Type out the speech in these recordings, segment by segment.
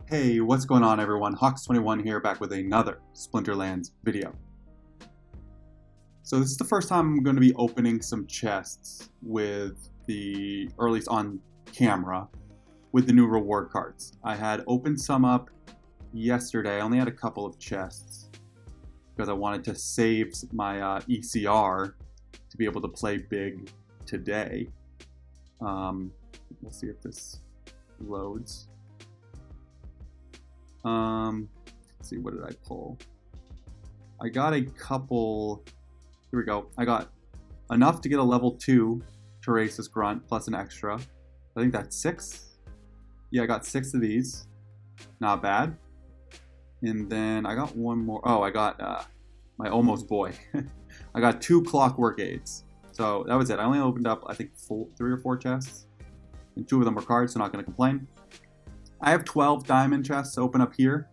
Hey, what's going on everyone? Hawks21 here, back with another Splinterlands video. So this is the first time I'm going to be opening some chests with or at least on camera, with the new reward cards. I had opened some up yesterday. I only had a couple of chests because I wanted to save my ECR to be able to play big today. We'll see if this loads. Let's see, what did I pull? I got a couple. Here we go. I got enough to get a level 2 Teresa's Grunt plus an extra. I think that's 6. Yeah, I got 6 of these. Not bad. And then I got one more. Oh, I got my almost boy. I got 2 clockwork aids. So that was it. I only opened up, I think, 3 or 4 chests. And 2 of them were cards, so not going to complain. I have 12 diamond chests to open up here,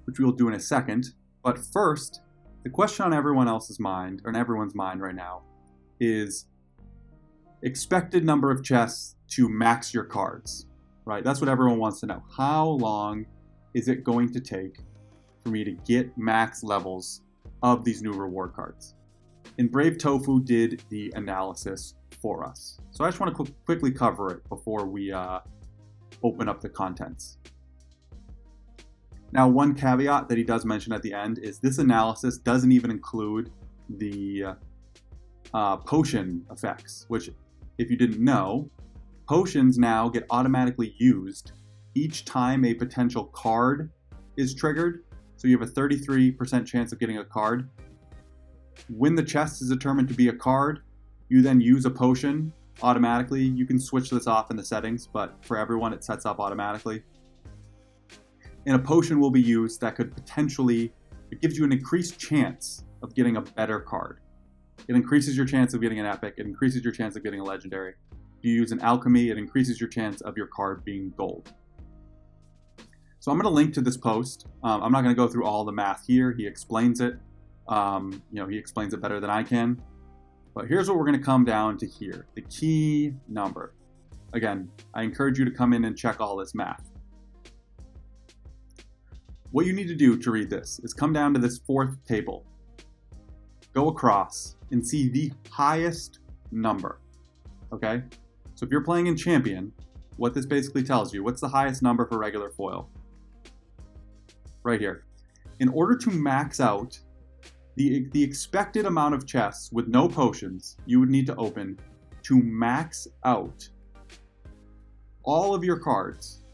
which we will do in a second. But first, the question on everyone else's mind, or in everyone's mind right now, is expected number of chests to max your cards, right? That's what everyone wants to know. How long is it going to take for me to get max levels of these new reward cards? And bravetofu did the analysis for us. So I just want to quickly cover it before we open up the contents. Now, one caveat that he does mention at the end is this analysis doesn't even include the potion effects, which, if you didn't know, potions now get automatically used each time a potential card is triggered. So you have a 33% chance of getting a card. When the chest is determined to be a card, you then use a potion automatically. You can switch this off in the settings, but for everyone it sets up automatically. And a potion will be used that could potentially, it gives you an increased chance of getting a better card. It increases your chance of getting an epic, it increases your chance of getting a legendary. If you use an alchemy, it increases your chance of your card being gold. So I'm going to link to this post. I'm not going to go through all the math here. He explains it. He explains it better than I can. But here's what we're going to come down to here. The key number. Again, I encourage you to come in and check all this math. What you need to do to read this is come down to this 4th table. Go across and see the highest number. Okay? So if you're playing in Champion, what this basically tells you, what's the highest number for regular foil? Right here. In order to max out the expected amount of chests with no potions you would need to open to max out all of your cards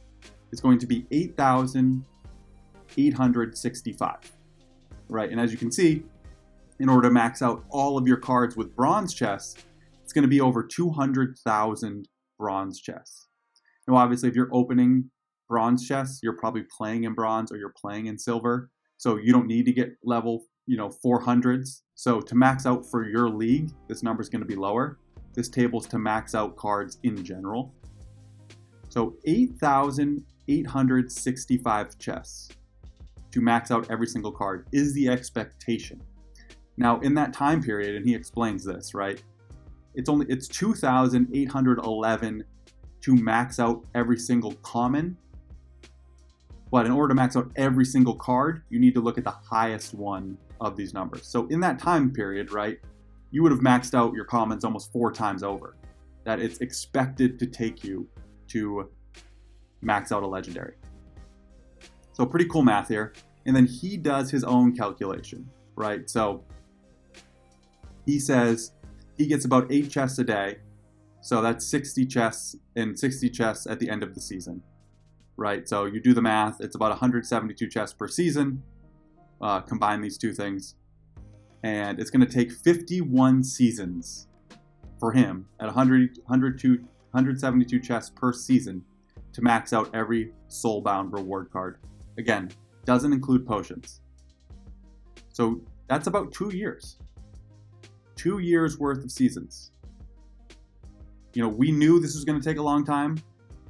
is going to be 8,865, right? And as you can see, in order to max out all of your cards with bronze chests, it's going to be over 200,000 bronze chests. Now, obviously, if you're opening bronze chests, you're probably playing in bronze or you're playing in silver, so you don't need to get level 400s. So to max out for your league, this number is going to be lower. This table is to max out cards in general. So 8,865 chests to max out every single card is the expectation. Now, in that time period, and he explains this, right? It's 2,811 to max out every single common. But in order to max out every single card, you need to look at the highest one of these numbers. So in that time period, right, you would have maxed out your commons almost 4 times over. That it's expected to take you to max out a legendary. So pretty cool math here. And then he does his own calculation, right? So he says he gets about 8 chests a day. So that's 60 chests and 60 chests at the end of the season. Right, so you do the math, it's about 172 chests per season, combine these two things, and it's going to take 51 seasons for him at 172 chests per season to max out every soulbound reward card. Again, doesn't include potions. So that's about 2 years. 2 years worth of seasons. We knew this was going to take a long time.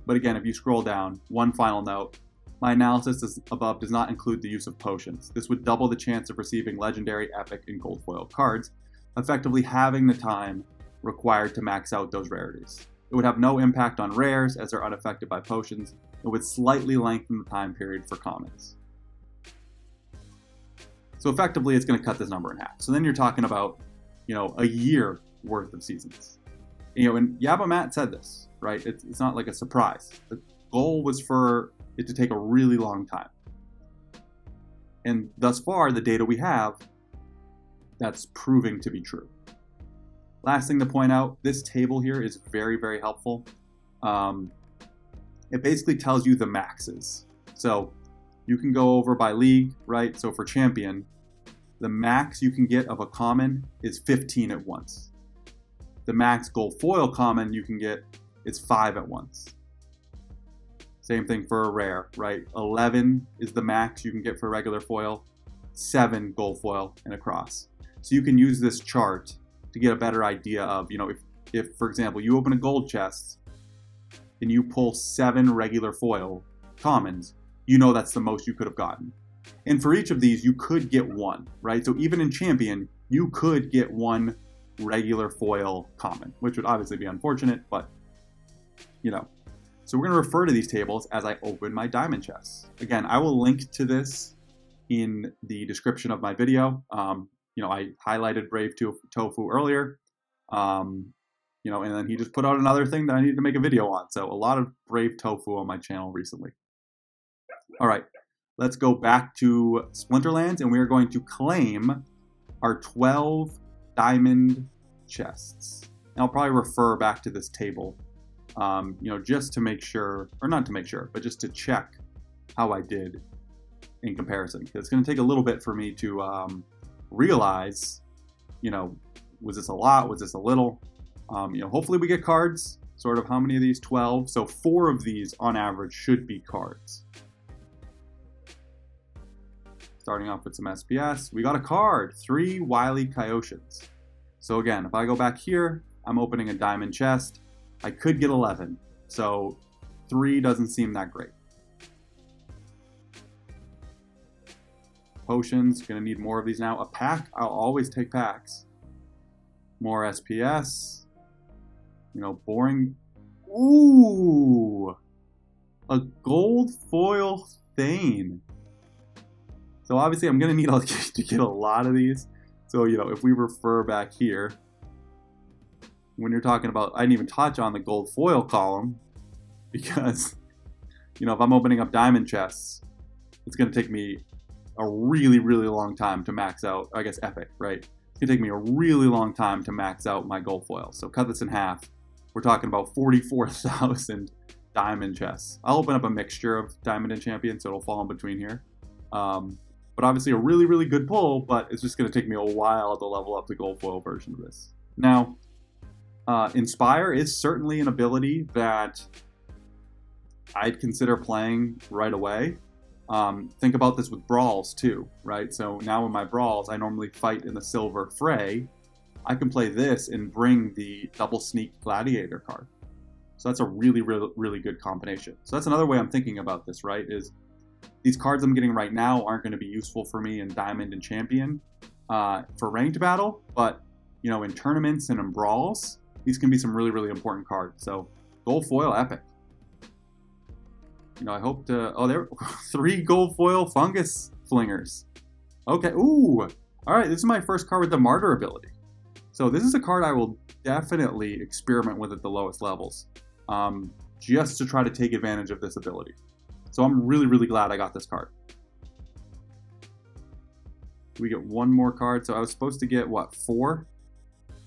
But again, if you scroll down, one final note, my analysis above does not include the use of potions. This would double the chance of receiving legendary, epic, and gold foil cards, effectively having the time required to max out those rarities. It would have no impact on rares as they're unaffected by potions. It would slightly lengthen the time period for commons. So effectively, it's going to cut this number in half. So then you're talking about, a year worth of seasons. And Yabamat said this, right? It's not like a surprise. The goal was for it to take a really long time. And thus far, the data we have, that's proving to be true. Last thing to point out, this table here is very, very helpful. It basically tells you the maxes. So you can go over by league, right? So for champion, the max you can get of a common is 15 at once. The max gold foil common you can get is 5 at once. Same thing for a rare, right? 11 is the max you can get for regular foil, 7 gold foil and a cross. So you can use this chart to get a better idea of, if for example, you open a gold chest and you pull 7 regular foil commons, that's the most you could have gotten. And for each of these, you could get 1, right? So even in champion, you could get 1 regular foil common, which would obviously be unfortunate, but So we're going to refer to these tables as I open my diamond chests. Again, I will link to this in the description of my video. I highlighted bravetofu earlier, and then he just put out another thing that I needed to make a video on. So a lot of bravetofu on my channel recently. All right, let's go back to Splinterlands, and we are going to claim our 12 diamond chests. And I'll probably refer back to this table, just to make sure, or not to make sure, but just to check how I did in comparison. Because it's going to take a little bit for me to realize, was this a lot? Was this a little? Hopefully we get cards. Sort of how many of these? 12. So 4 of these on average should be cards. Starting off with some SPS. We got a card. 3 Wily Coyotes. So again, if I go back here, I'm opening a diamond chest. I could get 11. So 3 doesn't seem that great. Potions, gonna need more of these now. A pack, I'll always take packs. More SPS. Boring. Ooh! A gold foil Thane. So obviously I'm gonna need to get a lot of these. So, if we refer back here, when you're talking about, I didn't even touch on the gold foil column, because, if I'm opening up diamond chests, it's gonna take me a really, really long time to max out, I guess epic, right? It's gonna take me a really long time to max out my gold foil. So cut this in half. We're talking about 44,000 diamond chests. I'll open up a mixture of diamond and champion, so it'll fall in between here. But obviously a really, really good pull, but it's just gonna take me a while to level up the gold foil version of this. Now, Inspire is certainly an ability that I'd consider playing right away. Think about this with brawls too, right? So now in my brawls, I normally fight in the silver fray. I can play this and bring the double sneak gladiator card. So that's a really, really, really good combination. So that's another way I'm thinking about this, right? Is these cards I'm getting right now aren't going to be useful for me in Diamond and Champion for ranked battle, but in tournaments and in brawls, these can be some really, really important cards. So gold foil epic. I hope to... Oh, there... 3 gold foil fungus flingers. Okay. Ooh. All right. This is my first card with the martyr ability. So this is a card I will definitely experiment with at the lowest levels, just to try to take advantage of this ability. So I'm really, really glad I got this card. We get 1 more card. So I was supposed to get, what, 4?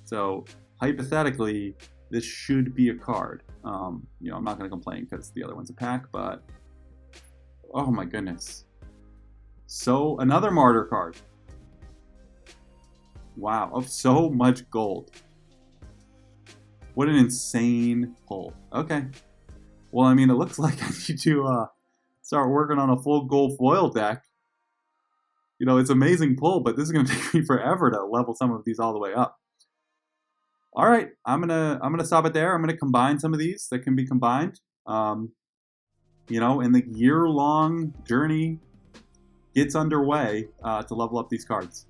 So hypothetically, this should be a card. I'm not going to complain because the other one's a pack, but oh my goodness. So another martyr card. Wow, of so much gold. What an insane pull. Okay. Well, I mean, it looks like I need to start working on a full gold foil deck. It's an amazing pull, but this is going to take me forever to level some of these all the way up. All right, I'm gonna stop it there. I'm gonna combine some of these that can be combined. And the year-long journey gets underway to level up these cards.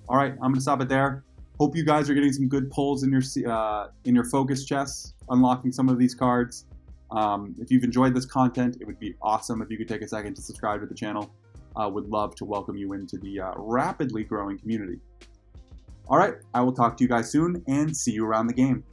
All right, I'm gonna stop it there. Hope you guys are getting some good pulls in your focus chests, unlocking some of these cards. If you've enjoyed this content, it would be awesome if you could take a second to subscribe to the channel. Would love to welcome you into the rapidly growing community. All right, I will talk to you guys soon and see you around the game.